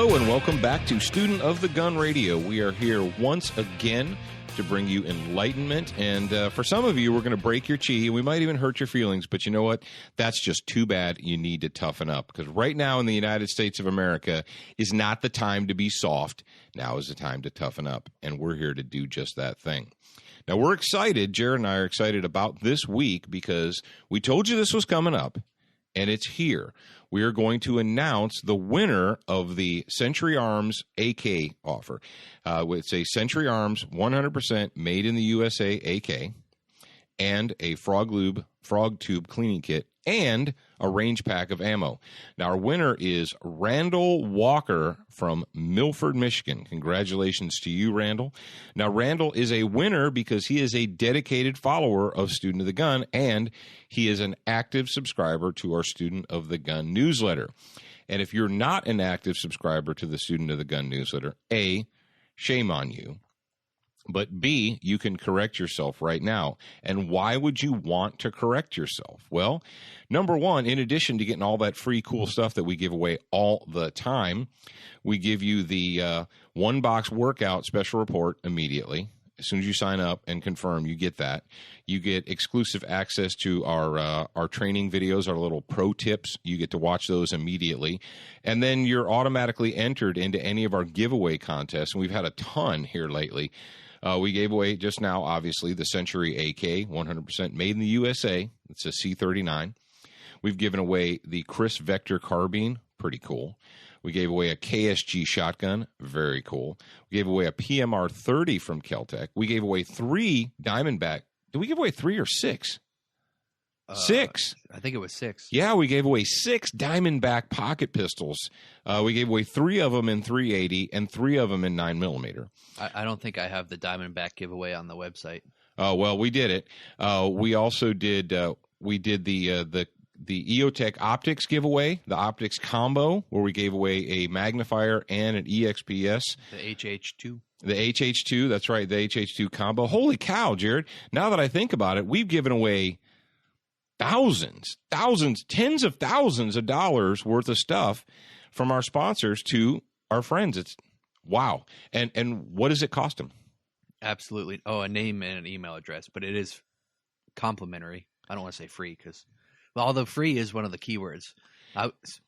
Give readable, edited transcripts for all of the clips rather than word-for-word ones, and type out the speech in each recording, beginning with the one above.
Hello and welcome back to Student of the Gun Radio. We are here once again to bring you enlightenment, and for some of you, we're going to break your chi. We might even hurt your feelings, but you know what? That's just too bad. You need to toughen up, because right now in the United States of America is not the time to be soft. Now is the time to toughen up, and we're here to do just that thing. Now, we're excited. Jared and I are excited about this week because we told you this was coming up, and it's here. We are going to announce the winner of the Century Arms AK offer. It's a Century Arms 100% made in the USA AK and a frog tube cleaning kit and a range pack of ammo. Now, our winner is Randall Walker from Milford, Michigan. Congratulations to you, Randall. Now, Randall is a winner because he is a dedicated follower of Student of the Gun, and he is an active subscriber to our Student of the Gun newsletter. And if you're not an active subscriber to the Student of the Gun newsletter, A, shame on you. But B, you can correct yourself right now. And why would you want to correct yourself? Well, number one, in addition to getting all that free cool stuff that we give away all the time, we give you the one-box workout special report immediately. As soon as you sign up and confirm, you get that. You get exclusive access to our training videos, our little pro tips. You get to watch those immediately. And then you're automatically entered into any of our giveaway contests. And we've had a ton here lately. We gave away just now, obviously, the Century AK, 100% made in the USA. It's a C39. We've given away the Chris Vector carbine, pretty cool. We gave away a KSG shotgun, very cool. We gave away a PMR 30 from Keltec. We gave away 3 Diamondback. Did we give away 3 or 6? 6. I think it was 6. Yeah, we gave away 6 Diamondback pocket pistols. We gave away 3 of them in .380 and 3 of them in 9mm. I don't think I have the Diamondback giveaway on the website. Oh, well, we did it. We also did the EOTech Optics giveaway, the Optics combo, where we gave away a magnifier and an EXPS. The HH2. The HH2, that's right, the HH2 combo. Holy cow, Jared. Now that I think about it, we've given away thousands, tens of thousands of dollars worth of stuff from our sponsors to our friends. It's wow. And what does it cost them? Absolutely. Oh, a name and an email address, but it is complimentary. I don't want to say free because, well, although free is one of the keywords.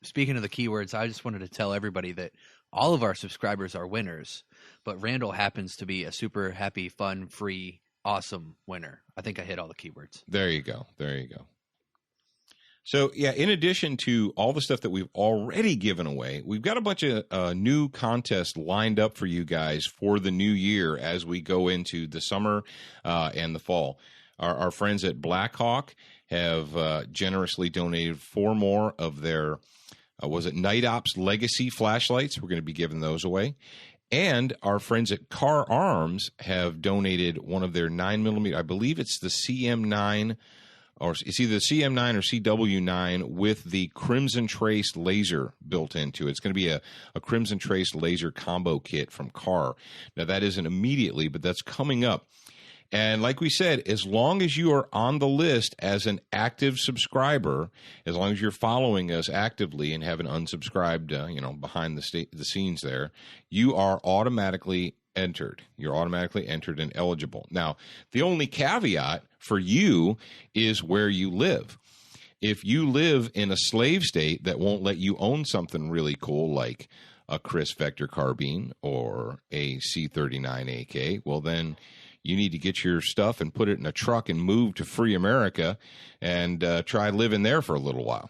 Speaking of the keywords, I just wanted to tell everybody that all of our subscribers are winners, but Randall happens to be a super happy, fun, free, awesome winner. I think I hit all the keywords. There you go. So, yeah, in addition to all the stuff that we've already given away, we've got a bunch of new contests lined up for you guys for the new year as we go into the summer and the fall. Our friends at Blackhawk have generously donated 4 more of their, Night Ops Legacy flashlights. We're going to be giving those away. And our friends at Car Arms have donated one of their 9mm, I believe it's the CM9, or it's either the CM9 or CW9 with the Crimson Trace laser built into it. It's going to be a Crimson Trace laser combo kit from Car. Now, that isn't immediately, but that's coming up. And like we said, as long as you are on the list as an active subscriber, as long as you're following us actively and haven't unsubscribed, behind the scenes there, you are automatically entered. You're automatically entered and eligible. Now, the only caveat for you is where you live. If you live in a slave state that won't let you own something really cool like a Chris Vector carbine or a C39 AK, well, then you need to get your stuff and put it in a truck and move to free America and try living there for a little while.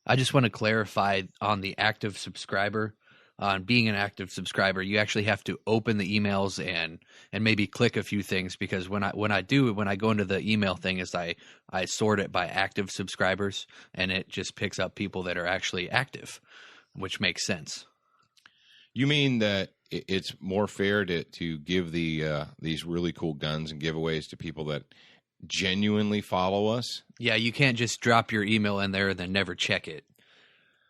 I just want to clarify on the active subscriber. On being an active subscriber, you actually have to open the emails and maybe click a few things, because when I go into the email thing, is I sort it by active subscribers, and it just picks up people that are actually active, which makes sense. You mean that it's more fair to give these really cool guns and giveaways to people that genuinely follow us? Yeah, you can't just drop your email in there and then never check it.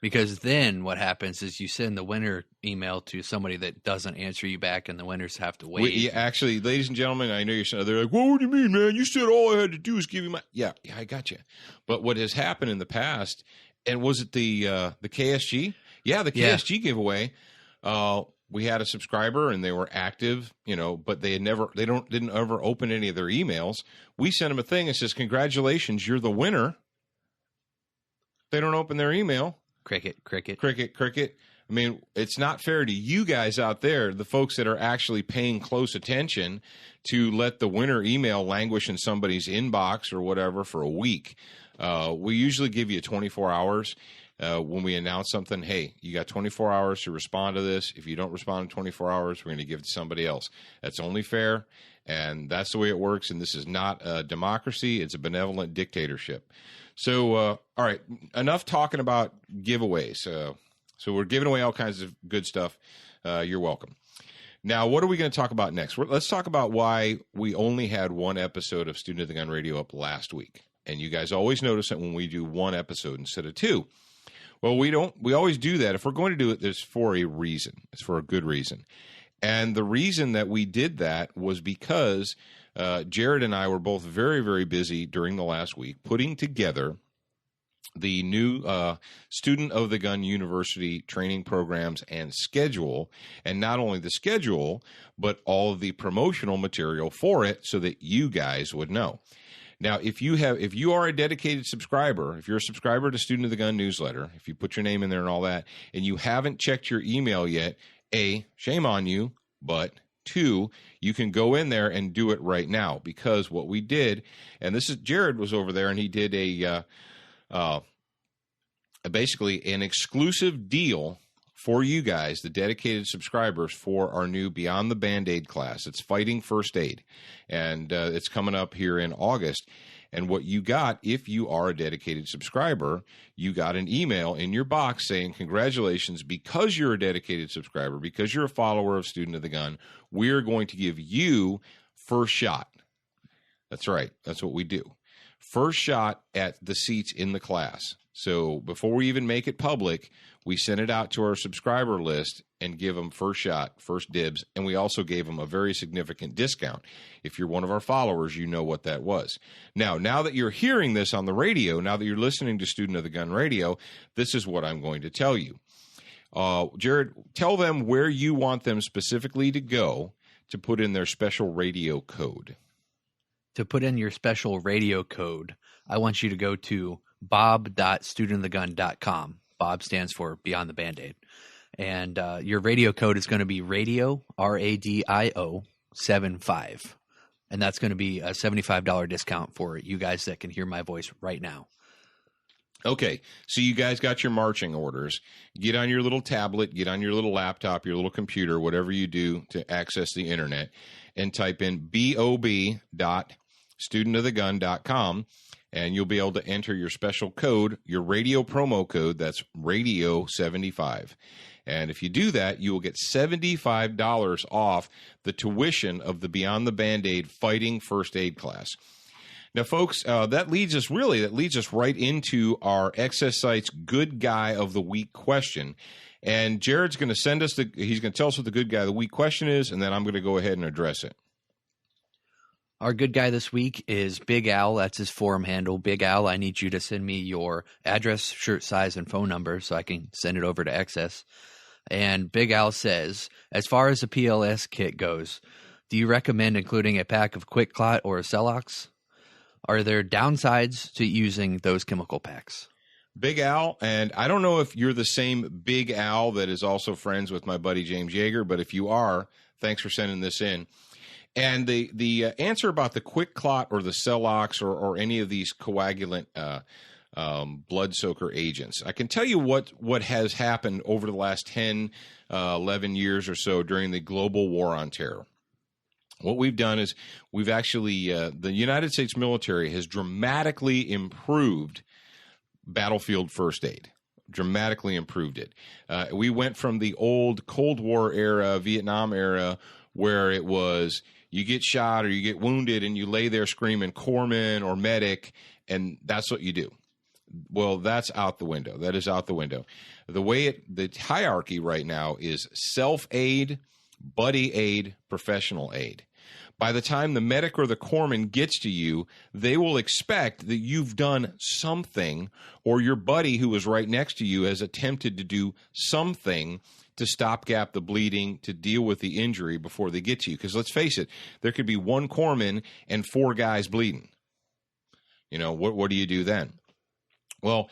Because then what happens is you send the winner email to somebody that doesn't answer you back, and the winners have to wait. Actually, ladies and gentlemen, I know you're saying, they're like, well, what do you mean, man? You said all I had to do is give you my... Yeah, I got you. But what has happened in the past, and was it the KSG? Yeah, the Yeah. KSG giveaway. We had a subscriber and they were active, but they didn't ever open any of their emails. We sent them a thing that says, "Congratulations, you're the winner." They don't open their email. Cricket. I mean, it's not fair to you guys out there, the folks that are actually paying close attention, to let the winner email languish in somebody's inbox or whatever for a week. We usually give you 24 hours. When we announce something, hey, you got 24 hours to respond to this. If you don't respond in 24 hours, we're going to give it to somebody else. That's only fair, and that's the way it works, and this is not a democracy. It's a benevolent dictatorship. So, all right, enough talking about giveaways. So we're giving away all kinds of good stuff. You're welcome. Now, what are we going to talk about next? Let's talk about why we only had one episode of Student of the Gun Radio up last week. And you guys always notice that when we do one episode instead of two. Well, we don't. We always do that. If we're going to do it, it's for a reason. It's for a good reason. And the reason that we did that was because Jared and I were both very, very busy during the last week putting together the new Student of the Gun University training programs and schedule. And not only the schedule, but all of the promotional material for it so that you guys would know. Now, if you are a dedicated subscriber, if you're a subscriber to Student of the Gun newsletter, if you put your name in there and all that, and you haven't checked your email yet, A, shame on you, but 2, you can go in there and do it right now, because what we did, and this is Jared was over there and he did basically an exclusive deal for you guys, the dedicated subscribers, for our new Beyond the Band-Aid class. It's Fighting First Aid, and it's coming up here in August. And what you got, if you are a dedicated subscriber, you got an email in your box saying, congratulations, because you're a dedicated subscriber, because you're a follower of Student of the Gun, we're going to give you first shot. That's right. That's what we do. First shot at the seats in the class. So before we even make it public, we send it out to our subscriber list and give them first shot, first dibs, and we also gave them a very significant discount. If you're one of our followers, you know what that was. Now that you're hearing this on the radio, now that you're listening to Student of the Gun Radio, this is what I'm going to tell you. Jared, tell them where you want them specifically to go to put in their special radio code. To put in your special radio code, I want you to go to bob.studentofthegun.com. Bob stands for Beyond the Band-Aid. And your radio code is going to be radio, RADIO 75. And that's going to be a $75 discount for you guys that can hear my voice right now. Okay, so you guys got your marching orders. Get on your little tablet, get on your little laptop, your little computer, whatever you do to access the internet, and type in bob.studentofthegun.com. And you'll be able to enter your special code, your radio promo code, that's radio 75. And if you do that, you will get $75 off the tuition of the Beyond the Band-Aid Fighting First Aid class. Now, folks, that leads us right into our Excess Sites Good Guy of the Week question. And Jared's going to he's going to tell us what the Good Guy of the Week question is, and then I'm going to go ahead and address it. Our good guy this week is Big Al. That's his forum handle. Big Al, I need you to send me your address, shirt size, and phone number so I can send it over to Excess. And Big Al says, as far as the PLS kit goes, do you recommend including a pack of Quick Clot or a Celox? Are there downsides to using those chemical packs? Big Al, and I don't know if you're the same Big Al that is also friends with my buddy James Yeager, but if you are, thanks for sending this in. And the answer about the Quick Clot or the Celox or any of these coagulant blood soaker agents, I can tell you what has happened over the last 10, 11 years or so during the global war on terror. What we've done is we've actually, the United States military has dramatically improved battlefield first aid. Dramatically improved it. We went from the old Cold War era, Vietnam era, where it was you get shot or you get wounded and you lay there screaming corpsman or medic, and that's what you do. Well, that's out the window. That is out the window. The hierarchy right now is self-aid, buddy aid, professional aid. By the time the medic or the corpsman gets to you, they will expect that you've done something, or your buddy who was right next to you has attempted to do something to stopgap the bleeding, to deal with the injury before they get to you. Because let's face it, there could be one corpsman and 4 guys bleeding. What do you do then? Well,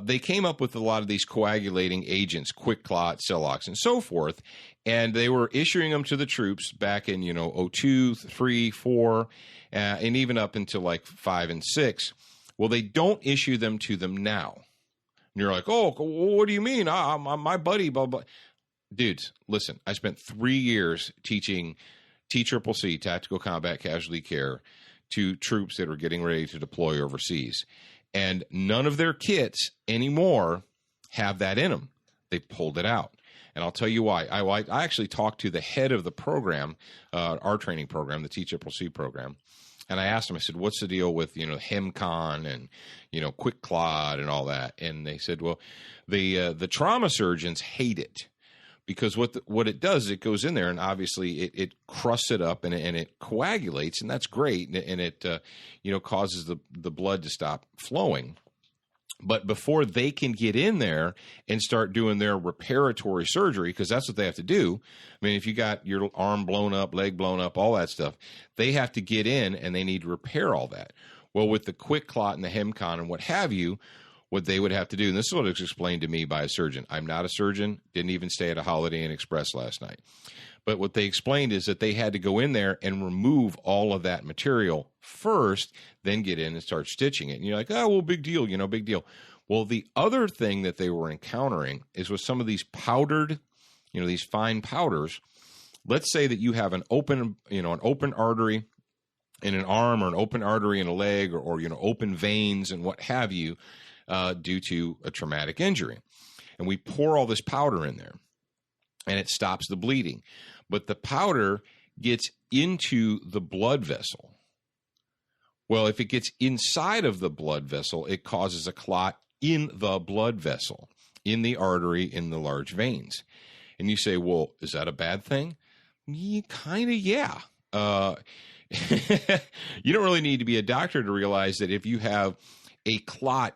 they came up with a lot of these coagulating agents, Quick Clot, Celox, and so forth, and they were issuing them to the troops back in, 02, 3, 4, and even up into like 5 and 6. Well, they don't issue them to them now. And you're like, oh, what do you mean? My buddy, blah, blah. Dudes, listen, I spent 3 years teaching TCCC, Tactical Combat Casualty Care, to troops that are getting ready to deploy overseas. And none of their kits anymore have that in them. They pulled it out. And I'll tell you why. I actually talked to the head of the program, our training program, the TCCC program. And I asked him, I said, what's the deal with, HemCon and, Quick Clot and all that? And they said, well, the trauma surgeons hate it. Because what it does is it goes in there and obviously it crusts it up and it coagulates, and that's great, and it causes the blood to stop flowing. But before they can get in there and start doing their reparatory surgery, because that's what they have to do. I mean, if you got your arm blown up, leg blown up, all that stuff, they have to get in and they need to repair all that. Well, with the Quick Clot and the HemCon and what have you, what they would have to do, and this is what was explained to me by a surgeon. I'm not a surgeon, didn't even stay at a Holiday Inn Express last night. But what they explained is that they had to go in there and remove all of that material first, then get in and start stitching it. And you're like, oh, well, big deal, big deal. Well, the other thing that they were encountering is with some of these powdered, these fine powders. Let's say that you have an open artery in an arm, or an open artery in a leg, or open veins and what have you, due to a traumatic injury. And we pour all this powder in there, and it stops the bleeding. But the powder gets into the blood vessel. Well, if it gets inside of the blood vessel, it causes a clot in the blood vessel, in the artery, in the large veins. And you say, well, is that a bad thing? Kind of, yeah. You don't really need to be a doctor to realize that if you have a clot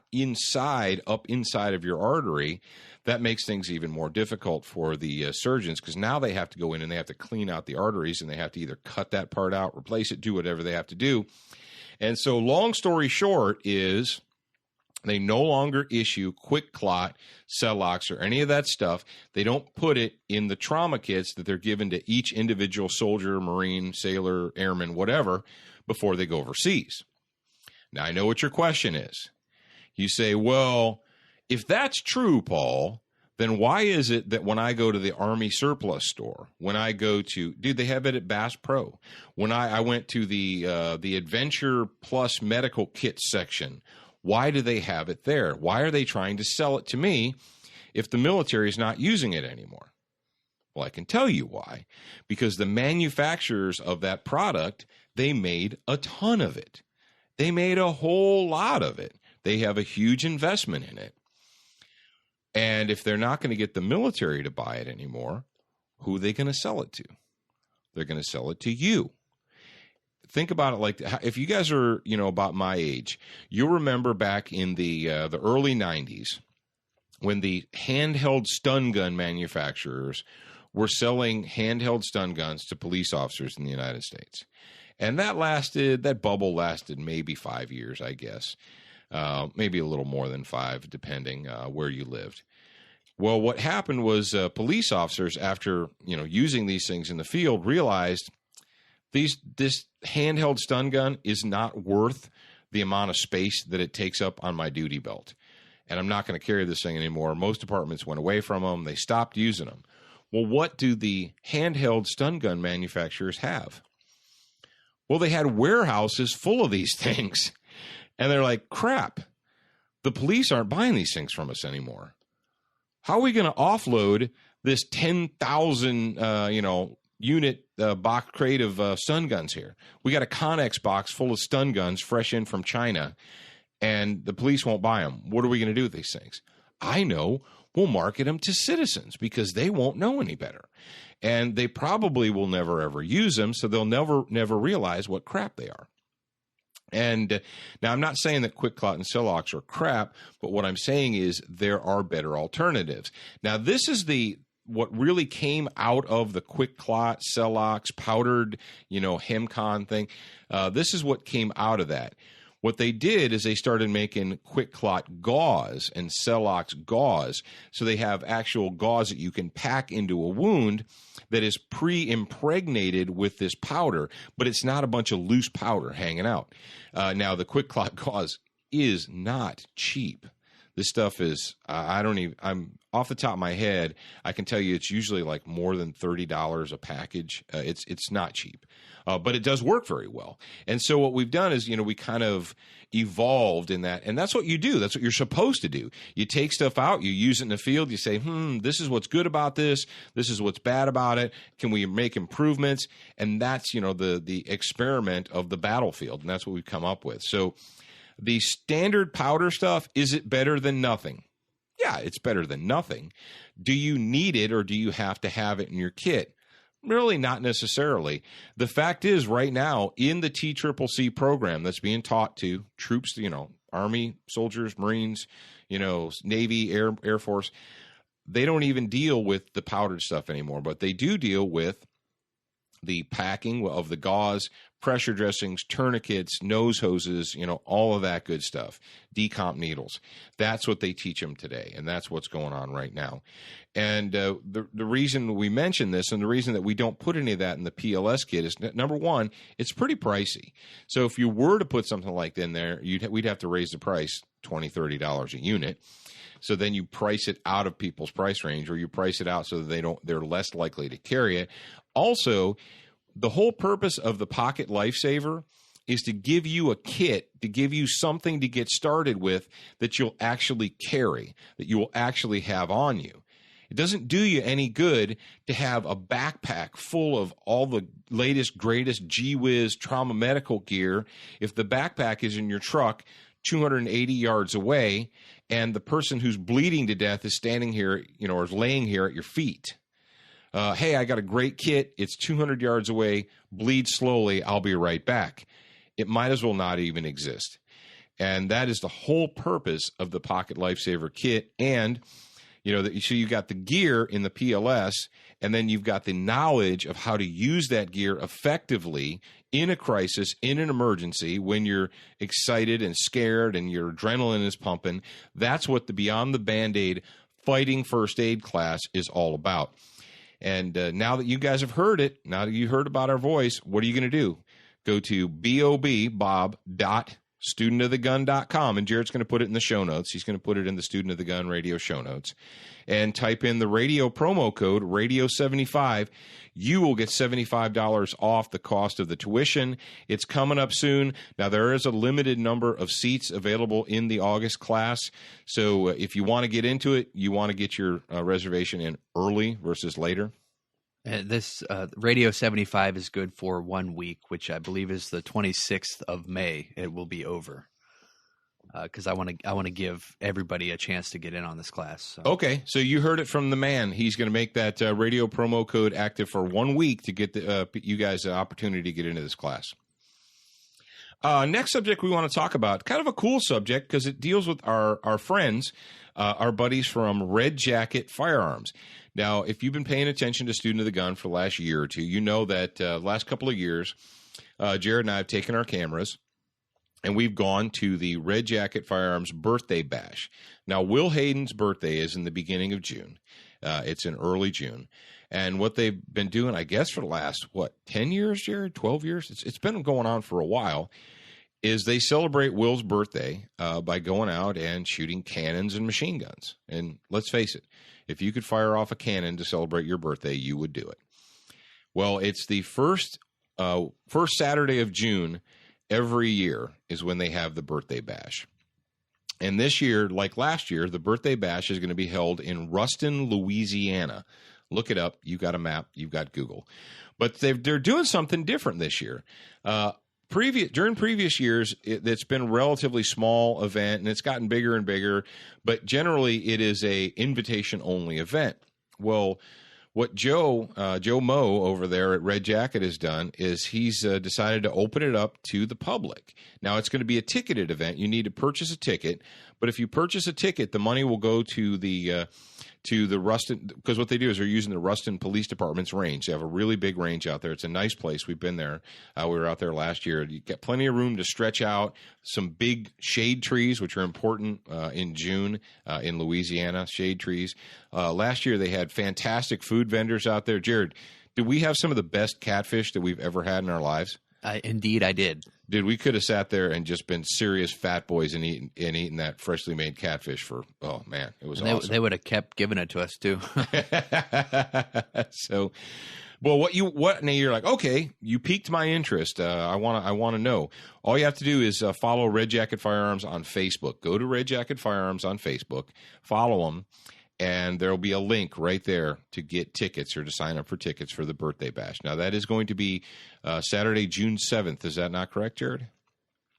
up inside of your artery, that makes things even more difficult for the surgeons, because now they have to go in and they have to clean out the arteries, and they have to either cut that part out, replace it, do whatever they have to do. And so long story short is they no longer issue Quick Clot, Celox, or any of that stuff. They don't put it in the trauma kits that they're given to each individual soldier, Marine, sailor, airman, whatever, before they go overseas. Now, I know what your question is. You say, well, if that's true, Paul, then why is it that when I go to the Army surplus store, when I go to, dude, they have it at Bass Pro. When I went to the Adventure Plus medical kit section, why do they have it there? Why are they trying to sell it to me if the military is not using it anymore? Well, I can tell you why. Because the manufacturers of that product, they made a ton of it. They made a whole lot of it. They have a huge investment in it. And if they're not going to get the military to buy it anymore, who are they going to sell it to? They're going to sell it to you. Think about it like, if you guys are, about my age, you'll remember back in the early 90s when the handheld stun gun manufacturers were selling handheld stun guns to police officers in the United States. And that bubble lasted maybe 5 years, I guess. Maybe a little more than 5, depending where you lived. Well, what happened was police officers, after using these things in the field, realized this handheld stun gun is not worth the amount of space that it takes up on my duty belt. And I'm not going to carry this thing anymore. Most departments went away from them. They stopped using them. Well, what do the handheld stun gun manufacturers have? Well, they had warehouses full of these things. And they're like, crap, the police aren't buying these things from us anymore. How are we going to offload this 10,000, unit box crate of stun guns here? We got a Connex box full of stun guns fresh in from China, and the police won't buy them. What are we going to do with these things? I know will market them to citizens because they won't know any better. And they probably will never, ever use them, so they'll never realize what crap they are. And now I'm not saying that QuikClot and Celox are crap, but what I'm saying is there are better alternatives. Now, this is what really came out of the QuikClot, Celox, powdered, Hemcon thing. This is what came out of that. What they did is they started making QuikClot gauze and Celox gauze. So they have actual gauze that you can pack into a wound that is pre-impregnated with this powder, but it's not a bunch of loose powder hanging out. Now, the QuikClot gauze is not cheap. This stuff is, I'm off the top of my head, I can tell you it's usually like more than $30 a package. It's not cheap, but it does work very well. And so what we've done is, we kind of evolved in that, and that's what you do. That's what you're supposed to do. You take stuff out, you use it in the field, you say, this is what's good about this. This is what's bad about it. Can we make improvements? And that's, the experiment of the battlefield. And that's what we've come up with. So the standard powder stuff, is it better than nothing? Yeah, it's better than nothing. Do you need it or do you have to have it in your kit? Really not necessarily. The fact is right now in the TCCC program that's being taught to troops, Army, soldiers, Marines, Navy, Air Force, they don't even deal with the powdered stuff anymore, but they do deal with the packing of the gauze, pressure dressings, tourniquets, nose hoses, all of that good stuff, decomp needles. That's what they teach them today, and that's what's going on right now. And the reason we mention this and the reason that we don't put any of that in the PLS kit is, number one, it's pretty pricey. So if you were to put something like that in there, we'd have to raise the price $20, $30 a unit. So then you price it out of people's price range, or you price it out so that they're less likely to carry it. Also, the whole purpose of the Pocket Lifesaver is to give you a kit, to give you something to get started with that you'll actually carry, that you will actually have on you. It doesn't do you any good to have a backpack full of all the latest, greatest Gee-Whiz trauma medical gear if the backpack is in your truck 280 yards away and the person who's bleeding to death is standing here, or is laying here at your feet. Hey, I got a great kit. It's 200 yards away. Bleed slowly. I'll be right back. It might as well not even exist. And that is the whole purpose of the Pocket Lifesaver kit. And, so you got the gear in the PLS, and then you've got the knowledge of how to use that gear effectively in a crisis, in an emergency, when you're excited and scared and your adrenaline is pumping. That's what the Beyond the Band-Aid fighting first aid class is all about. And now that you guys have heard it, now that you heard about our voice, what are you going to do? Go to bob.studentofthegun.com, and Jared's going to put it in the show notes. He's going to put it in the Student of the Gun radio show notes. And type in the radio promo code, radio75. You will get $75 off the cost of the tuition. It's coming up soon. Now, there is a limited number of seats available in the August class. So if you want to get into it, you want to get your reservation in early versus later. This Radio 75 is good for 1 week, which I believe is the 26th of May. It will be over. Because I want to give everybody a chance to get in on this class. So. Okay, so you heard it from the man. He's going to make that radio promo code active for 1 week to get you guys the opportunity to get into this class. Next subject we want to talk about, kind of a cool subject because it deals with our friends, our buddies from Red Jacket Firearms. Now, if you've been paying attention to Student of the Gun for the last year or two, you know that last couple of years, Jared and I have taken our cameras, and we've gone to the Red Jacket Firearms birthday bash. Now, Will Hayden's birthday is in the beginning of June. It's in early June. And what they've been doing, I guess, for the last, 10 years, Jared? 12 years? It's been going on for a while, is they celebrate Will's birthday by going out and shooting cannons and machine guns. And let's face it, if you could fire off a cannon to celebrate your birthday, you would do it. Well, it's the first Saturday of June every year is when they have the birthday bash. And this year, like last year, the birthday bash is going to be held in Ruston, Louisiana. Look it up. You've got a map. You've got Google. But they're doing something different this year. during previous years, it's been a relatively small event, and it's gotten bigger and bigger. But generally, it is a invitation only event. Well, what Joe Mo over there at Red Jacket has done is he's decided to open it up to the public. Now, it's going to be a ticketed event. You need to purchase a ticket, but if you purchase a ticket, the money will go to the Ruston, because what they do is they're using the Ruston Police Department's range. They have a really big range out there. It's a nice place. We've been there. We were out there last year. You get plenty of room to stretch out. Some big shade trees, which are important in June in Louisiana, shade trees. Last year they had fantastic food vendors out there. Jared, did we have some of the best catfish that we've ever had in our lives? Indeed, I did. Dude, we could have sat there and just been serious fat boys and eaten that freshly made catfish for, oh man, it was awesome. They would have kept giving it to us too. So, well, now you're like, okay, you piqued my interest. I want to know. All you have to do is follow Red Jacket Firearms on Facebook. Go to Red Jacket Firearms on Facebook, follow them, and there'll be a link right there to get tickets or to sign up for tickets for the birthday bash. Now, that is going to be Saturday, June 7th. Is that not correct, Jared?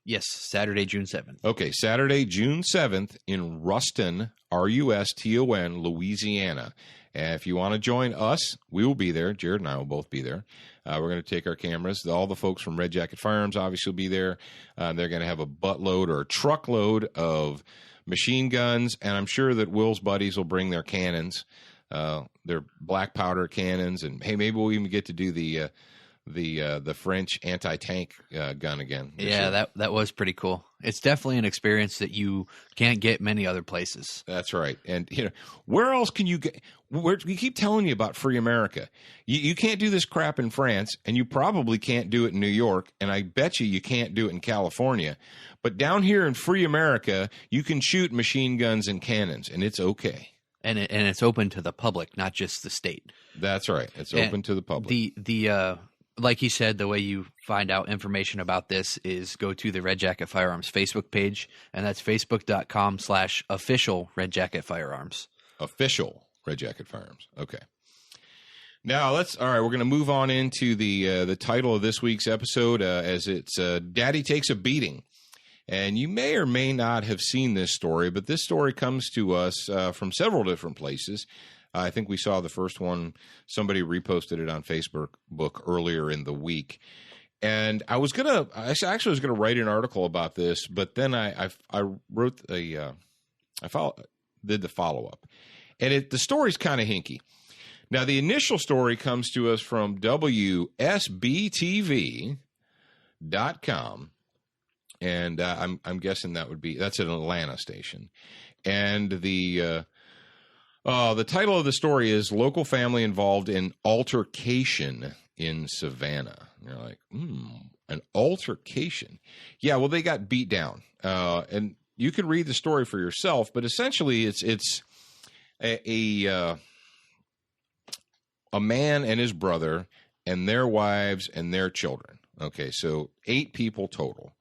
Yes, Saturday, June 7th. Okay, Saturday, June 7th in Ruston, Ruston, Louisiana. And if you want to join us, we will be there. Jared and I will both be there. We're going to take our cameras. All the folks from Red Jacket Firearms obviously will be there. They're going to have a buttload or a truckload of machine guns, and I'm sure that Will's buddies will bring their cannons, their black powder cannons, and hey, maybe we'll even get to do the French anti-tank gun again. Yeah, that was pretty cool. It's definitely an experience that you can't get many other places. That's right. And where else can you get? We keep telling you about Free America. You can't do this crap in France, and you probably can't do it in New York, and I bet you can't do it in California. But down here in Free America, you can shoot machine guns and cannons, and it's okay. And it's open to the public, not just the state. That's right. It's open to the public. The like he said, the way you find out information about this is go to the Red Jacket Firearms Facebook page, and that's facebook.com/official Red Jacket Firearms. Official Red Jacket Firearms. Okay. Now all right. We're going to move on into the title of this week's episode, as it's "Daddy Takes a Beating." And you may or may not have seen this story, but this story comes to us from several different places. I think we saw the first one. Somebody reposted it on Facebook earlier in the week. And I actually was gonna write an article about this, but then I wrote did the follow up, and the story's kind of hinky. Now the initial story comes to us from WSBTV.com. And I'm guessing that's an Atlanta station. And the title of the story is "Local Family Involved in Altercation in Savannah." And you're like, an altercation? Yeah, well, they got beat down. And you can read the story for yourself, but essentially it's a man and his brother and their wives and their children. Okay, so 8 people total.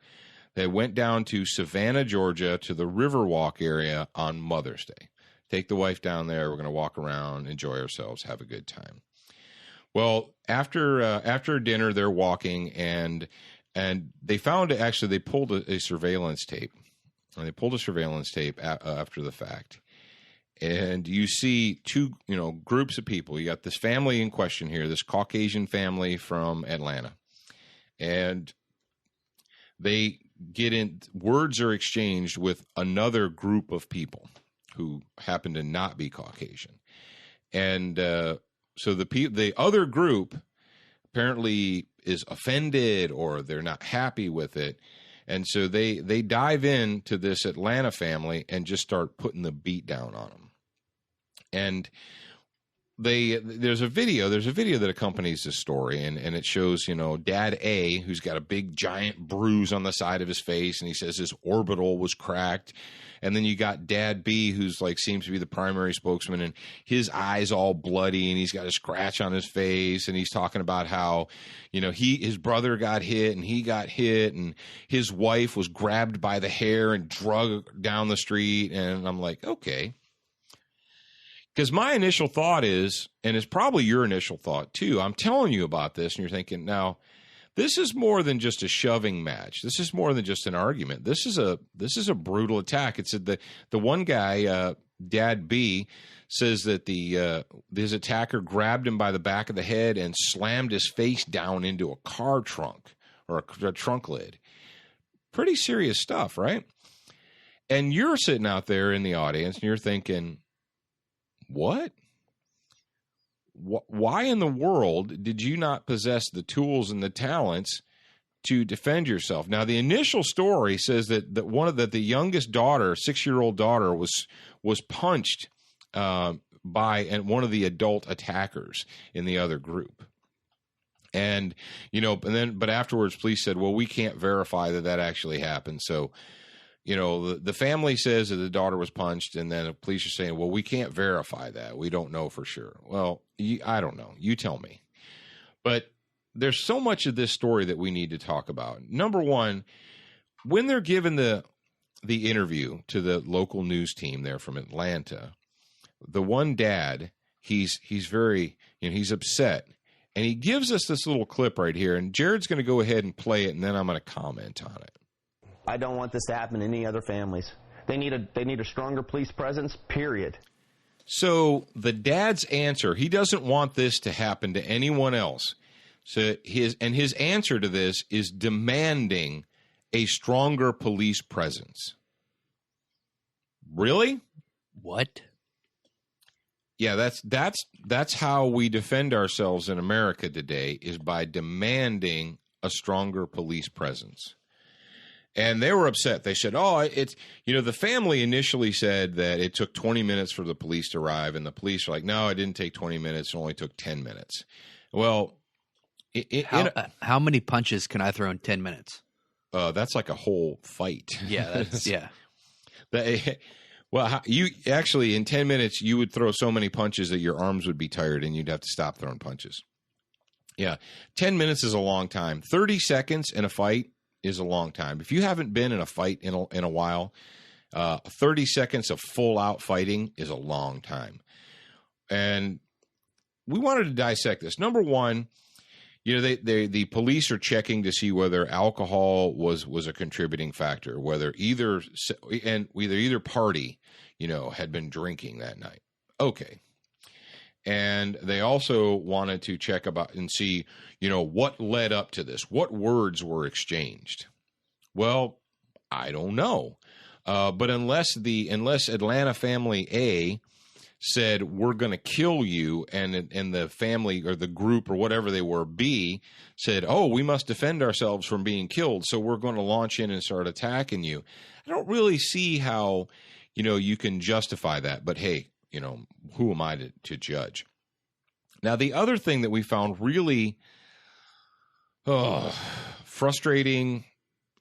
They went down to Savannah, Georgia, to the Riverwalk area on Mother's Day. Take the wife down there. We're going to walk around, enjoy ourselves, have a good time. Well, after dinner, they're walking, and they found they pulled a surveillance tape. And they pulled a surveillance tape after the fact. And you see 2 groups of people. You got this family in question here, this Caucasian family from Atlanta. And they words are exchanged with another group of people who happen to not be Caucasian. And so the other group apparently is offended, or they're not happy with it. And so they dive into this Atlanta family and just start putting the beat down on them. And there's a video that accompanies this story, and it shows, Dad A, who's got a big giant bruise on the side of his face, and he says his orbital was cracked. And then you got Dad B, who's seems to be the primary spokesman, and his eye's all bloody, and he's got a scratch on his face, and he's talking about how, his brother got hit, and he got hit, and his wife was grabbed by the hair and dragged down the street. And I'm like, okay. Because my initial thought is, and it's probably your initial thought too, I'm telling you about this, and you're thinking, now, This is more than just a shoving match. This is more than just an argument. This is a brutal attack. It's the one guy, Dad B, says that his attacker grabbed him by the back of the head and slammed his face down into a car trunk or a trunk lid. Pretty serious stuff, right? And you're sitting out there in the audience and you're thinking, what? Why in the world did you not possess the tools and the talents to defend yourself? Now, the initial story says that the youngest daughter, 6-year-old daughter, was punched by one of the adult attackers in the other group. And, but afterwards, police said, well, we can't verify that actually happened. So, the family says that the daughter was punched, and then the police are saying, well, we can't verify that. We don't know for sure. Well, I don't know. You tell me. But there's so much of this story that we need to talk about. Number one, when they're given the interview to the local news team there from Atlanta, the one dad, he's very, he's upset. And he gives us this little clip right here. And Jared's going to go ahead and play it, and then I'm going to comment on it. I don't want this to happen to any other families. They need a stronger police presence, period. So the dad's answer, he doesn't want this to happen to anyone else. So his answer to this is demanding a stronger police presence. Really? What? Yeah, that's how we defend ourselves in America today, is by demanding a stronger police presence. And they were upset. They said, the family initially said that it took 20 minutes for the police to arrive. And the police were like, no, it didn't take 20 minutes. It only took 10 minutes. Well, how many punches can I throw in 10 minutes? That's like a whole fight. Yeah. Yeah. Well, you actually, in 10 minutes, you would throw so many punches that your arms would be tired and you'd have to stop throwing punches. Yeah. 10 minutes is a long time. 30 seconds in a fight is a long time. If you haven't been in a fight in a while, 30 seconds of full out fighting is a long time. And we wanted to dissect this. Number one, the police are checking to see whether alcohol was a contributing factor, whether either party, had been drinking that night. Okay. And they also wanted to check about and see, what led up to this. What words were exchanged? Well, I don't know. But unless Atlanta family A said, we're going to kill you, and the family or the group or whatever they were, B, said, oh, we must defend ourselves from being killed, so we're going to launch in and start attacking you. I don't really see how, you can justify that. But hey, who am I to judge? Now, the other thing that we found really frustrating,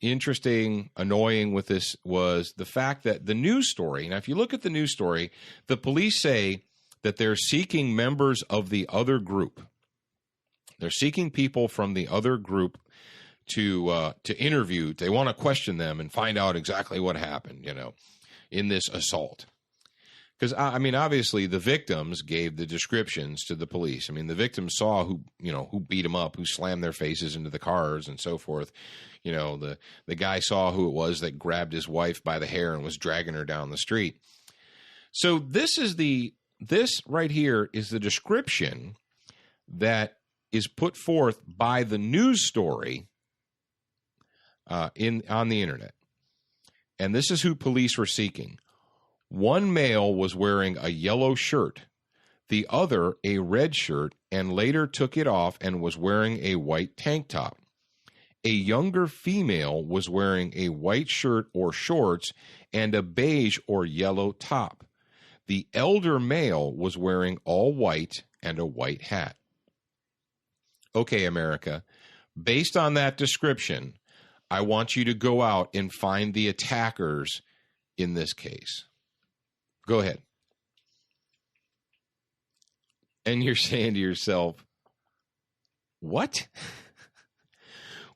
interesting, annoying with this was the fact that the news story, now if you look at the news story, the police say that they're seeking members of the other group. They're seeking people from the other group to interview. They want to question them and find out exactly what happened, in this assault. Because, obviously the victims gave the descriptions to the police. The victims saw who beat them up, who slammed their faces into the cars and so forth. The guy saw who it was that grabbed his wife by the hair and was dragging her down the street. So this right here is the description that is put forth by the news story on the internet. And this is who police were seeking. One male was wearing a yellow shirt, the other a red shirt, and later took it off and was wearing a white tank top. A younger female was wearing a white shirt or shorts and a beige or yellow top. The elder male was wearing all white and a white hat. Okay, America, based on that description, I want you to go out and find the attackers in this case. Go ahead. And you're saying to yourself, what?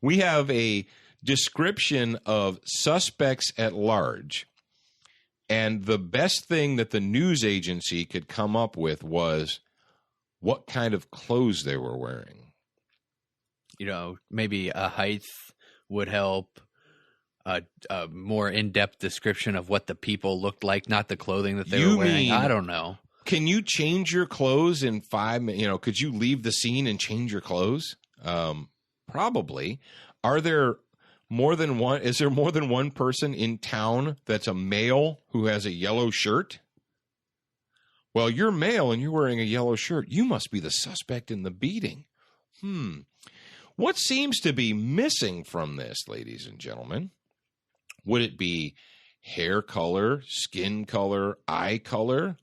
We have a description of suspects at large, and the best thing that the news agency could come up with was what kind of clothes they were wearing. maybe a height would help. A more in-depth description of what the people looked like, not the clothing that they were wearing. I don't know. Can you change your clothes in 5 minutes? Could you leave the scene and change your clothes? Probably. Are there more than one? Is there more than one person in town that's a male who has a yellow shirt? Well, you're male and you're wearing a yellow shirt. You must be the suspect in the beating. What seems to be missing from this, ladies and gentlemen? Would it be hair color, skin color, eye color?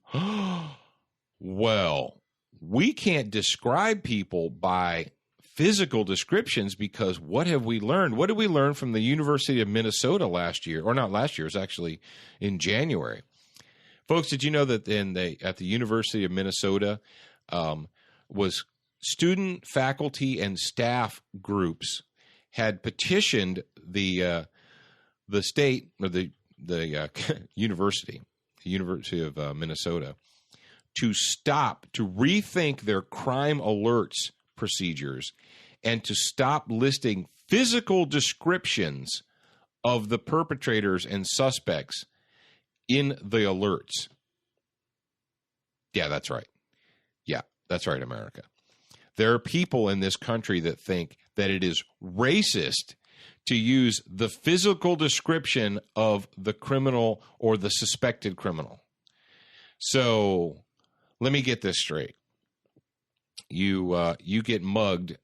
Well, we can't describe people by physical descriptions because what have we learned? What did we learn from the University of Minnesota last year? Or not last year, it was actually in January. Folks, did you know that at the University of Minnesota was student, faculty, and staff groups had petitioned the state or the University of Minnesota to rethink their crime alerts procedures and to stop listing physical descriptions of the perpetrators and suspects in the alerts. Yeah, that's right. Yeah, that's right, America. There are people in this country that think that it is racist to use the physical description of the criminal or the suspected criminal. So let me get this straight. You get mugged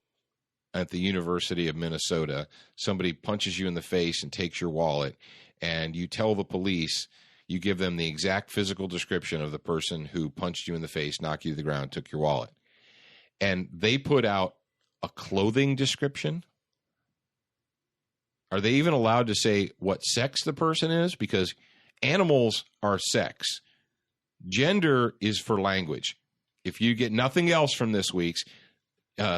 at the University of Minnesota. Somebody punches you in the face and takes your wallet, and you tell the police, you give them the exact physical description of the person who punched you in the face, knocked you to the ground, took your wallet. And they put out a clothing description. Are they even allowed to say what sex the person is? Because animals are sex. Gender is for language. If you get nothing else from this week's,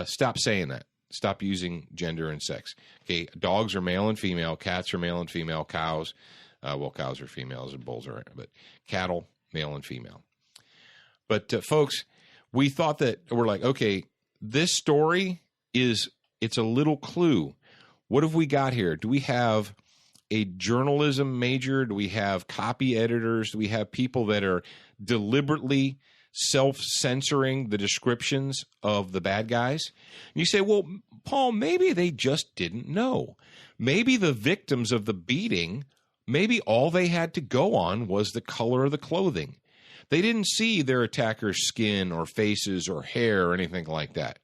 stop saying that. Stop using gender and sex. Okay, dogs are male and female. Cats are male and female. Cows, cows are females and bulls are, but cattle, male and female. But folks, we thought that we're like, okay, this story it's a little clue. What have we got here? Do we have a journalism major? Do we have copy editors? Do we have people that are deliberately self-censoring the descriptions of the bad guys? And you say, well, Paul, maybe they just didn't know. Maybe the victims of the beating, maybe all they had to go on was the color of the clothing. They didn't see their attacker's skin or faces or hair or anything like that.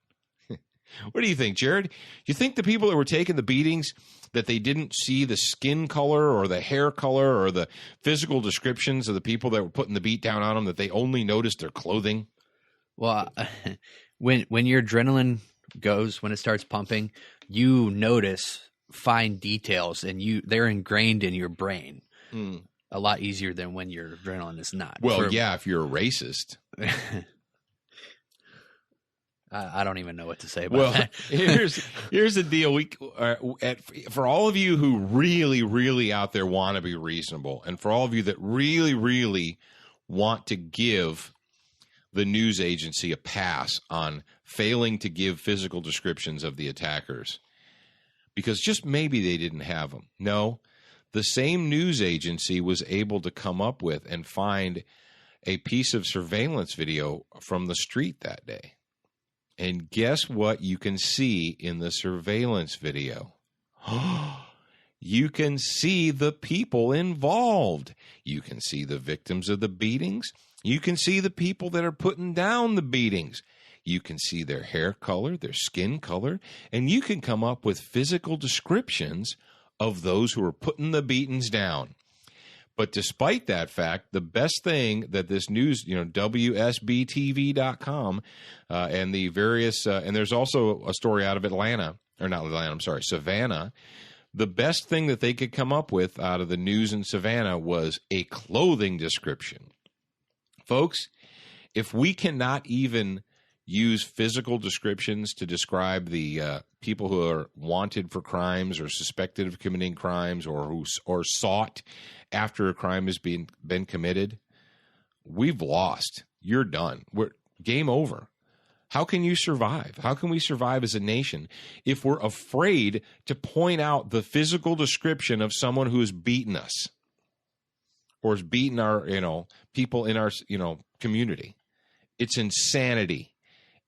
What do you think, Jared? You think the people that were taking the beatings, that they didn't see the skin color or the hair color or the physical descriptions of the people that were putting the beat down on them, that they only noticed their clothing? Well, when your adrenaline goes, when it starts pumping, you notice fine details and they're ingrained in your brain. A lot easier than when your adrenaline is not. Well, yeah, if you're a racist. I don't even know what to say about that. Here's the deal. For all of you who really, really out there want to be reasonable, and for all of you that really, really want to give the news agency a pass on failing to give physical descriptions of the attackers, because just maybe they didn't have them. No, the same news agency was able to come up with and find a piece of surveillance video from the street that day. And guess what you can see in the surveillance video? You can see the people involved. You can see the victims of the beatings. You can see the people that are putting down the beatings. You can see their hair color, their skin color, and you can come up with physical descriptions of those who are putting the beatings down. But despite that fact, the best thing that this news, WSBTV.com and the various, and there's also a story out of Savannah. The best thing that they could come up with out of the news in Savannah was a clothing description. Folks, if we cannot even use physical descriptions to describe the people who are wanted for crimes or suspected of committing crimes or sought after a crime has been committed, we've lost. You're done. We're game over. How can you survive? How can we survive as a nation if we're afraid to point out the physical description of someone who has beaten us or has beaten our, people in our, community? It's insanity.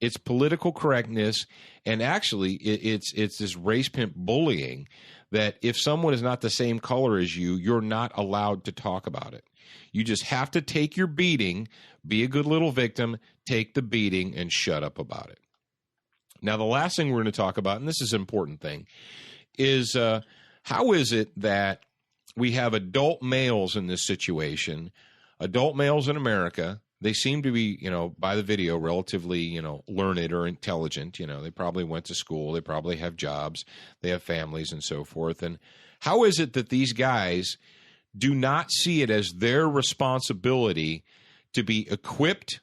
It's political correctness, and actually it's this race pimp bullying that if someone is not the same color as you, you're not allowed to talk about it. You just have to take your beating, be a good little victim, take the beating, and shut up about it. Now, the last thing we're going to talk about, and this is an important thing, is how is it that we have adult males in this situation, adult males in America? They seem to be, by the video, relatively, learned or intelligent. They probably went to school. They probably have jobs. They have families and so forth. And how is it that these guys do not see it as their responsibility to be equipped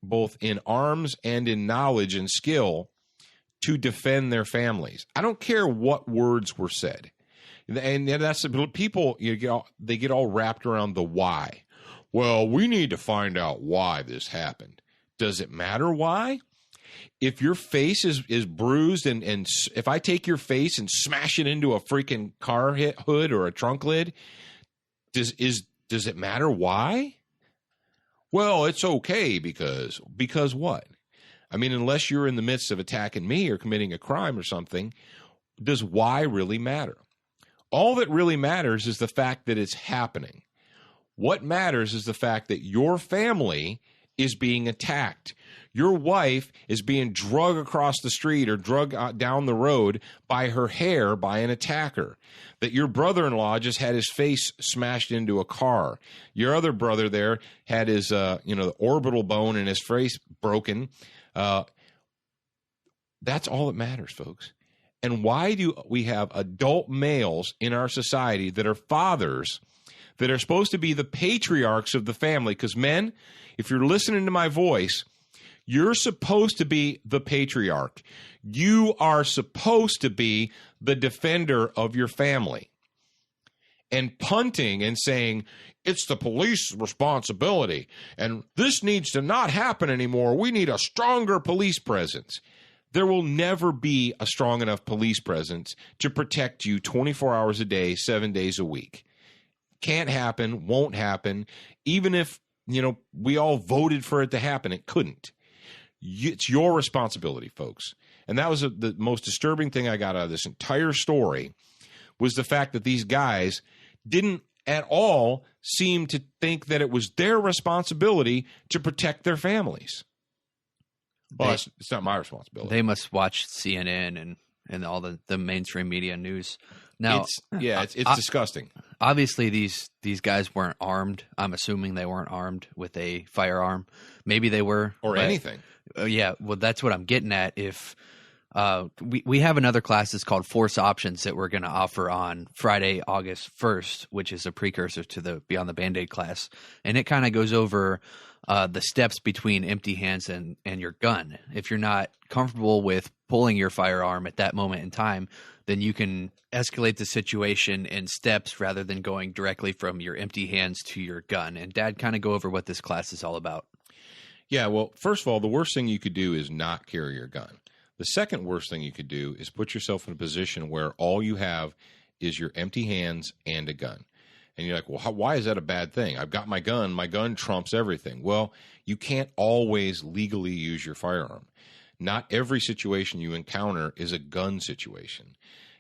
both in arms and in knowledge and skill to defend their families? I don't care what words were said. And that's people, they get all wrapped around the why. Well, we need to find out why this happened. Does it matter why? If your face is bruised and if I take your face and smash it into a freaking car hood or a trunk lid, does it matter why? Well, it's okay because what? I mean, unless you're in the midst of attacking me or committing a crime or something, does why really matter? All that really matters is the fact that it's happening. What matters is the fact that your family is being attacked. Your wife is being dragged across the street or dragged down the road by her hair by an attacker. That your brother-in-law just had his face smashed into a car. Your other brother there had his, the orbital bone in his face broken. That's all that matters, folks. And why do we have adult males in our society that are fathers that are supposed to be the patriarchs of the family? Because men, if you're listening to my voice, you're supposed to be the patriarch. You are supposed to be the defender of your family. And punting and saying, it's the police's responsibility, and this needs to not happen anymore. We need a stronger police presence. There will never be a strong enough police presence to protect you 24 hours a day, 7 days a week. Can't happen, won't happen. Even if, we all voted for it to happen, it couldn't. It's your responsibility, folks. And that was the most disturbing thing I got out of this entire story, was the fact that these guys didn't at all seem to think that it was their responsibility to protect their families. Well, it's not my responsibility. They must watch CNN and all the mainstream media news. Now, it's disgusting. Obviously, these guys weren't armed. I'm assuming they weren't armed with a firearm. Maybe they were. Or anything. Yeah, well, that's what I'm getting at. If we have another class that's called Force Options that we're going to offer on Friday, August 1st, which is a precursor to the Beyond the Band-Aid class. And it kind of goes over the steps between empty hands and your gun. If you're not comfortable with pulling your firearm at that moment in time, then you can escalate the situation in steps rather than going directly from your empty hands to your gun. And Dad, kind of go over what this class is all about. Yeah, well, first of all, the worst thing you could do is not carry your gun. The second worst thing you could do is put yourself in a position where all you have is your empty hands and a gun. And you're like, well, why is that a bad thing? I've got my gun. My gun trumps everything. Well, you can't always legally use your firearm. Not every situation you encounter is a gun situation.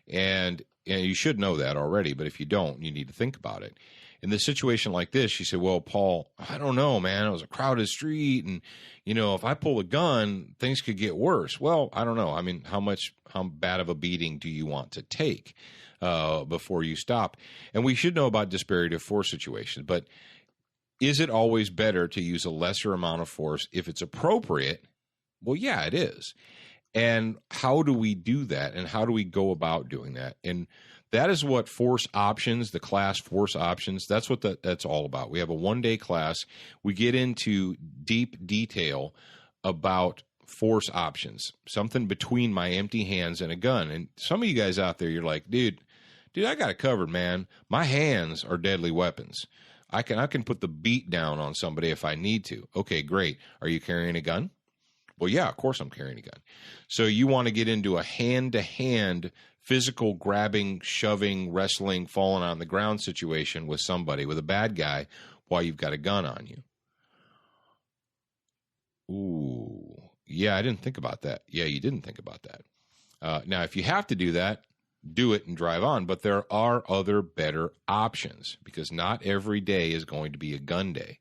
And you should know that already, but if you don't, you need to think about it. In this situation like this, she said, well, Paul, I don't know, man. It was a crowded street, and, if I pull a gun, things could get worse. Well, I don't know. I mean, how bad of a beating do you want to take before you stop? And we should know about disparity of force situations, but is it always better to use a lesser amount of force if it's appropriate? Well, yeah, it is. And how do we do that? And how do we go about doing that? And that is what Force Options, the class Force Options, that's what that's all about. We have a one-day class. We get into deep detail about force options, something between my empty hands and a gun. And some of you guys out there, you're like, dude, I got it covered, man. My hands are deadly weapons. I can put the beat down on somebody if I need to. Okay, great. Are you carrying a gun? Well, yeah, of course I'm carrying a gun. So you want to get into a hand-to-hand physical grabbing, shoving, wrestling, falling on the ground situation with somebody, with a bad guy, while you've got a gun on you. Ooh, yeah, I didn't think about that. Yeah, you didn't think about that. Now, if you have to do that, do it and drive on. But there are other better options, because not every day is going to be a gun day.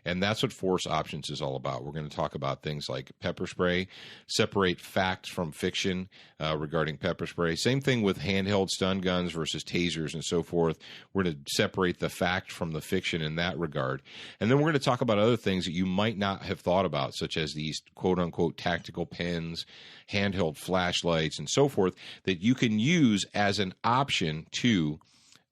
And that's what Force Options is all about. We're going to talk about things like pepper spray, separate facts from fiction regarding pepper spray. Same thing with handheld stun guns versus tasers and so forth. We're going to separate the fact from the fiction in that regard. And then we're going to talk about other things that you might not have thought about, such as these quote-unquote tactical pens, handheld flashlights, and so forth, that you can use as an option to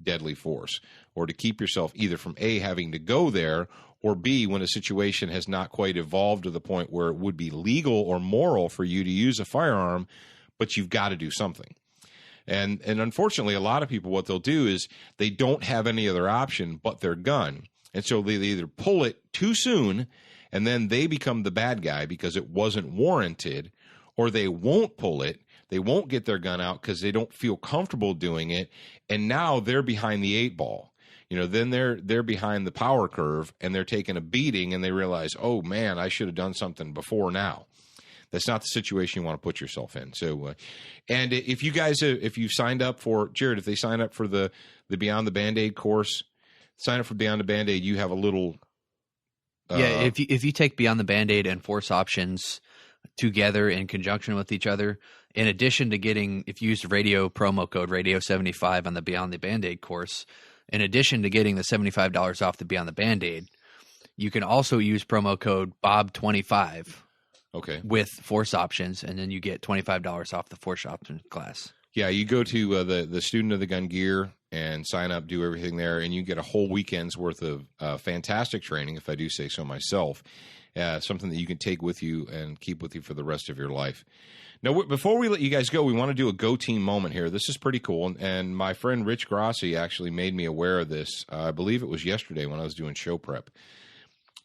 deadly force, or to keep yourself either from A, having to go there, or B, when a situation has not quite evolved to the point where it would be legal or moral for you to use a firearm, but you've got to do something. And unfortunately, a lot of people, what they'll do is they don't have any other option but their gun. And so they either pull it too soon, and then they become the bad guy because it wasn't warranted, or they won't pull it. They won't get their gun out because they don't feel comfortable doing it, and now they're behind the 8 ball. You know, then they're behind the power curve, and they're taking a beating, and they realize, oh man, I should have done something before now. That's not the situation you want to put yourself in. So, and if you guys, if you've signed up for, Jared, if they sign up for the Beyond the Band-Aid course, sign up for Beyond the Band-Aid, you have a little. Yeah, if you take Beyond the Band-Aid and Force Options together in conjunction with each other, in addition to getting, if you use radio promo code Radio75 on the Beyond the Band-Aid course, in addition to getting the $75 off the Beyond the Band-Aid, you can also use promo code BOB25 with Force Options, and then you get $25 off the Force Options class. Yeah, you go to the Student of the Gun Gear and sign up, do everything there, and you get a whole weekend's worth of fantastic training, if I do say so myself, something that you can take with you and keep with you for the rest of your life. Now, before we let you guys go, we want to do a Go Team moment here. This is pretty cool, and my friend Rich Grassi actually made me aware of this. I believe it was yesterday when I was doing show prep.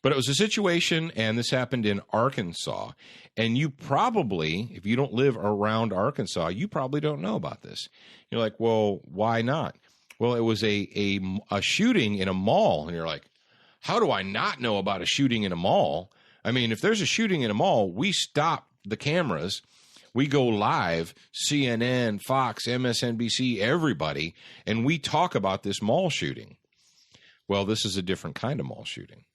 But it was a situation, and this happened in Arkansas, and you probably, if you don't live around Arkansas, you probably don't know about this. You're like, well, why not? Well, it was a shooting in a mall, and you're like, how do I not know about a shooting in a mall? I mean, if there's a shooting in a mall, we stop the cameras. We go live, CNN, Fox, MSNBC, everybody, and we talk about this mall shooting. Well, this is a different kind of mall shooting.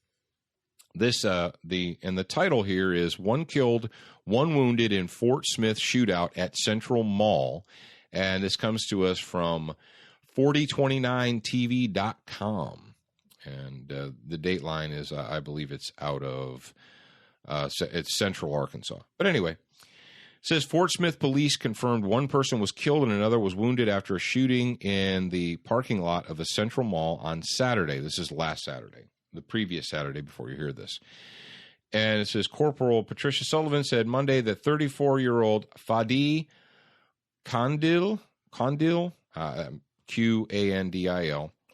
This the title here is 1 Killed, 1 Wounded in Fort Smith Shootout at Central Mall, and this comes to us from 4029tv.com, and the dateline is I believe it's out of it's Central Arkansas. But anyway. It says Fort Smith police confirmed 1 person was killed and another was wounded after a shooting in the parking lot of a Central Mall on Saturday. This is last Saturday, the previous Saturday before you hear this. And it says Corporal Patricia Sullivan said Monday that 34-year-old Fadi Kandil, Qandil,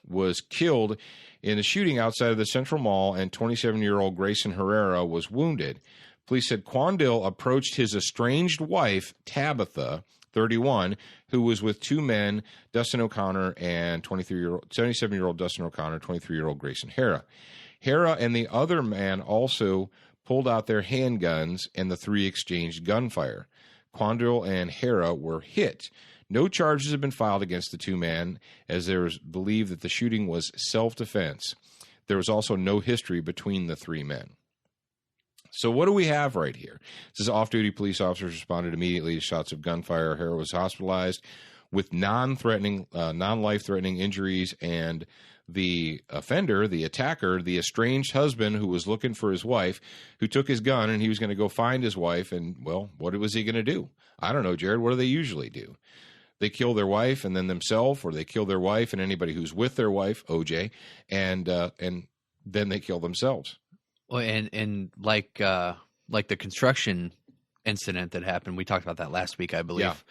was killed in a shooting outside of the Central Mall, and 27-year-old Grayson Herrera was wounded. Police said Quandil approached his estranged wife, Tabitha, 31, who was with 2 men, Dustin O'Connor and 77-year-old Dustin O'Connor, 23-year-old Grayson Hera. Hera and the other man also pulled out their handguns, and the 3 exchanged gunfire. Quandil and Hera were hit. No charges have been filed against the 2 men, as there is believed that the shooting was self-defense. There was also no history between the 3 men. So what do we have right here? It says off-duty police officers responded immediately to shots of gunfire. Hera was hospitalized with non-life-threatening injuries, and the offender, the attacker, the estranged husband who was looking for his wife, who took his gun and he was going to go find his wife, and, well, what was he going to do? I don't know, Jared. What do they usually do? They kill their wife and then themselves, or they kill their wife and anybody who's with their wife, OJ, and then they kill themselves. Well, and like the construction incident that happened, we talked about that last week, I believe.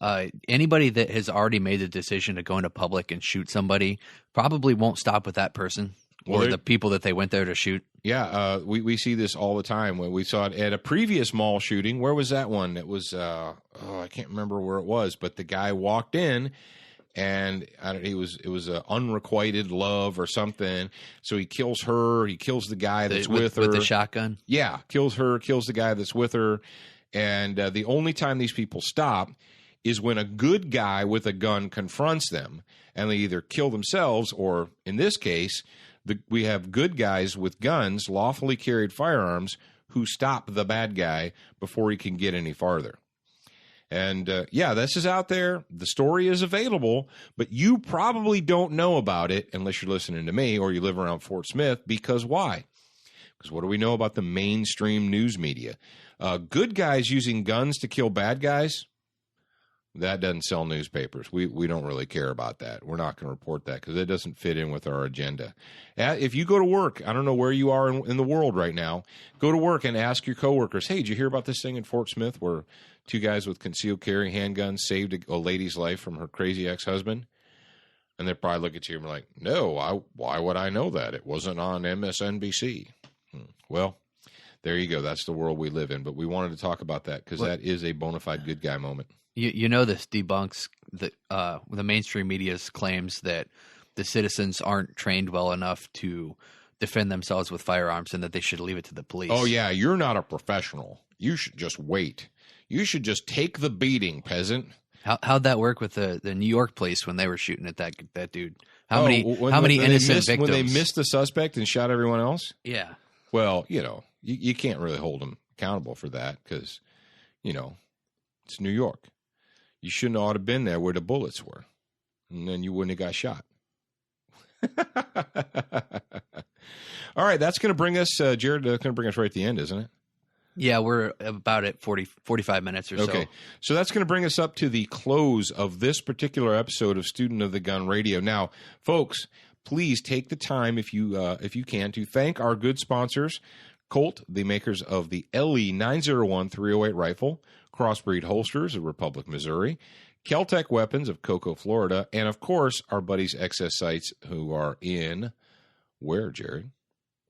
Yeah. Anybody that has already made the decision to go into public and shoot somebody probably won't stop with that person. or the people that they went there to shoot. Yeah, we see this all the time. When we saw it at a previous mall shooting, where was that one? It was I can't remember where it was, but the guy walked in, and it was an unrequited love or something. So he kills her. He kills the guy that's with her with the shotgun. Yeah, kills her, kills the guy that's with her, and the only time these people stop is when a good guy with a gun confronts them, and they either kill themselves or, in this case, we have good guys with guns, lawfully carried firearms, who stop the bad guy before he can get any farther. And, this is out there. The story is available, but you probably don't know about it unless you're listening to me or you live around Fort Smith. Because why? Because what do we know about the mainstream news media? Good guys using guns to kill bad guys? That doesn't sell newspapers. We don't really care about that. We're not going to report that because it doesn't fit in with our agenda. If you go to work, I don't know where you are in the world right now, go to work and ask your coworkers, hey, did you hear about this thing in Fort Smith where two guys with concealed carry handguns saved a lady's life from her crazy ex-husband? And they'll probably look at you and be like, no, why would I know that? It wasn't on MSNBC. Well, there you go. That's the world we live in. But we wanted to talk about that because that is a bona fide good guy moment. You know, this debunks the mainstream media's claims that the citizens aren't trained well enough to defend themselves with firearms and that they should leave it to the police. Oh, yeah. You're not a professional. You should just wait. You should just take the beating, peasant. How'd that work with the New York police when they were shooting at that dude? How many innocent victims? When they missed the suspect and shot everyone else? Yeah. Well, you can't really hold them accountable for that because, it's New York. You shouldn't ought to have been there where the bullets were, and then you wouldn't have got shot. All right, that's going to bring us, Jared, that's going to bring us right at the end, isn't it? Yeah, we're about at 45 minutes or so. Okay, so that's going to bring us up to the close of this particular episode of Student of the Gun Radio. Now, folks, please take the time, if you can, to thank our good sponsors, Colt, the makers of the LE 901 308 rifle, Crossbreed Holsters of Republic, Missouri, Keltec Weapons of Cocoa, Florida, and, of course, our buddies XS Sights who are in, where, Jared?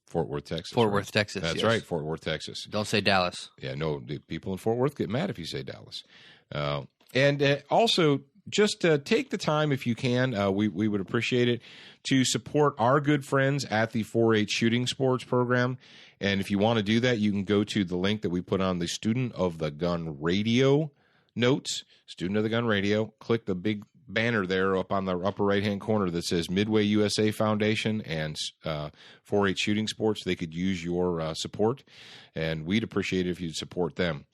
Fort Worth, Texas. Fort Worth, Texas. That's right, Fort Worth, Texas. Don't say Dallas. Yeah, no, the people in Fort Worth get mad if you say Dallas. And also, just take the time, if you can, we would appreciate it, to support our good friends at the 4-H Shooting Sports Program. And if you want to do that, you can go to the link that we put on the Student of the Gun Radio notes, Student of the Gun Radio. Click the big banner there up on the upper right-hand corner that says Midway USA Foundation and 4-H Shooting Sports. They could use your support, and we'd appreciate it if you'd support them.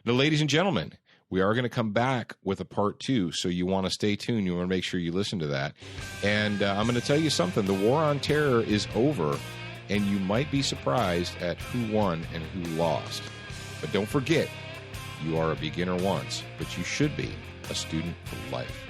Now, ladies and gentlemen, we are going to come back with a part 2, so you want to stay tuned. You want to make sure you listen to that. And I'm going to tell you something. The war on terror is over, and you might be surprised at who won and who lost. But don't forget, you are a beginner once, but you should be a student for life.